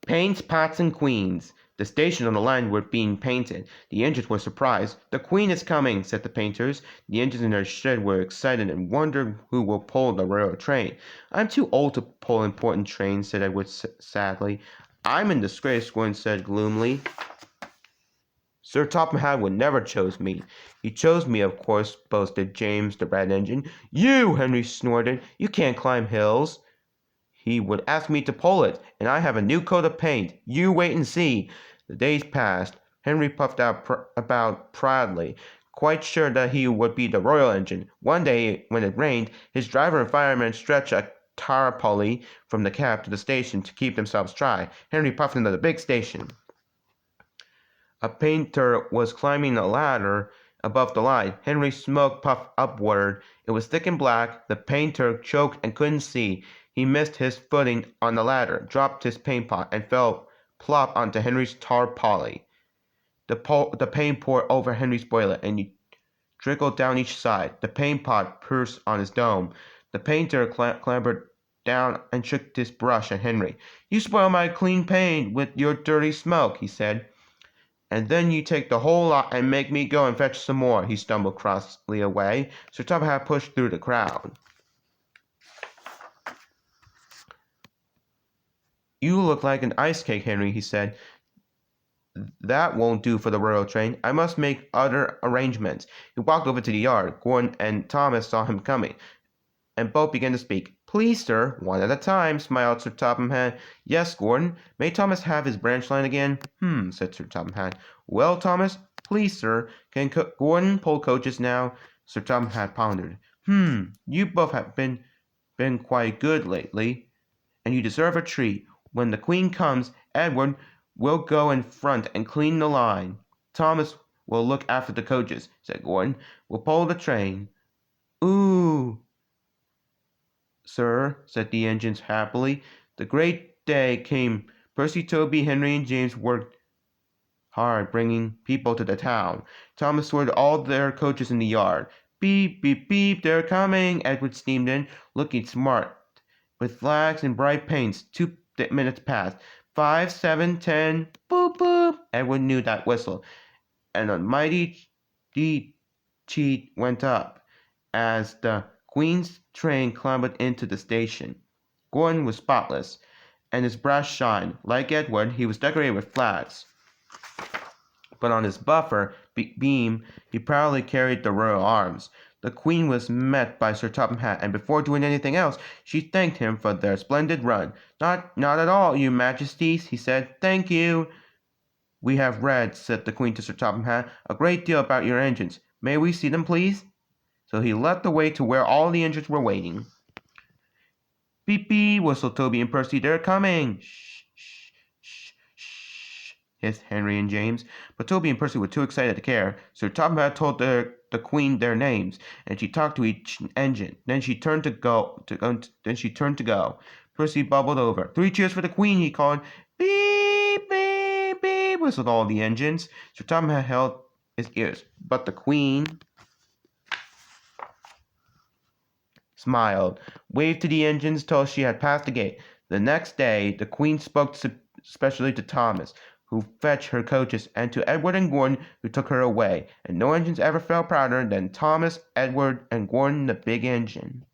Paints, pots, and queens. The stations on the line were being painted. The engines were surprised. The queen is coming, said the painters. The engines in their shed were excited and wondered who will pull the royal train. I'm too old to pull important trains, said Edward sadly. I'm in disgrace, Gordon said gloomily. Sir Topham Hatt would never chose me. He chose me, of course, boasted James the Red Engine. You, Henry snorted. You can't climb hills. He would ask me to pull it, and I have a new coat of paint. You wait and see. The days passed. Henry puffed out about proudly, quite sure that he would be the royal engine. One day, when it rained, his driver and fireman stretched a tarpaulin from the cab to the station to keep themselves dry. Henry puffed into the big station. A painter was climbing a ladder above the line. Henry's smoke puffed upward. It was thick and black. The painter choked and couldn't see. He missed his footing on the ladder, dropped his paint pot, and fell plop onto Henry's tarpaulin. The paint poured over Henry's boiler, and he trickled down each side. The paint pot burst on his dome. The painter clambered down and shook his brush at Henry. You spoil my clean paint with your dirty smoke, he said. And then you take the whole lot and make me go and fetch some more. He stumbled crossly away. Sir Topham Hatt pushed through the crowd. You look like an ice cake, Henry, he said. That won't do for the royal train. I must make other arrangements. He walked over to the yard. Gordon and Thomas saw him coming, and both began to speak. Please, sir, one at a time, smiled Sir Topham Hatt. Yes, Gordon. May Thomas have his branch line again? Said Sir Topham Hatt. Well, Thomas, please, sir, can Gordon pull coaches now? Sir Topham Hatt pondered. You both have been quite good lately, and you deserve a treat. When the Queen comes, Edward will go in front and clean the line. Thomas will look after the coaches, said Gordon. We'll pull the train. Ooh, sir, said the engines happily. The great day came. Percy, Toby, Henry, and James worked hard bringing people to the town. Thomas sorted all their coaches in the yard. Beep, beep, beep, they're coming. Edward steamed in, looking smart, with flags and bright paints. 2 minutes passed. 5, 7, 10. Boop, boop. Edward knew that whistle, and a mighty cheat went up as the Queen's train clambered into the station. Gordon was spotless, and his brass shined. Like Edward, he was decorated with flags. But on his buffer beam, he proudly carried the royal arms. The Queen was met by Sir Topham Hatt, and before doing anything else, she thanked him for their splendid run. Not at all, your majesties, he said. Thank you. We have read, said the Queen to Sir Topham Hatt, a great deal about your engines. May we see them, please? So he led the way to where all the engines were waiting. Beep, beep, whistled Toby and Percy. They're coming. Shh, shh, shh, shh, hissed Henry and James. But Toby and Percy were too excited to care. Sir Topham Hatt told the Queen their names, and she talked to each engine. Then she turned to go. Percy bubbled over. 3 cheers for the Queen, he called. Beep, beep, beep, whistled all the engines. Sir Topham Hatt held his ears, but the Queen smiled, waved to the engines till she had passed the gate. The next day, the Queen spoke specially to Thomas, who fetched her coaches, and to Edward and Gordon, who took her away. And no engines ever felt prouder than Thomas, Edward, and Gordon the big engine.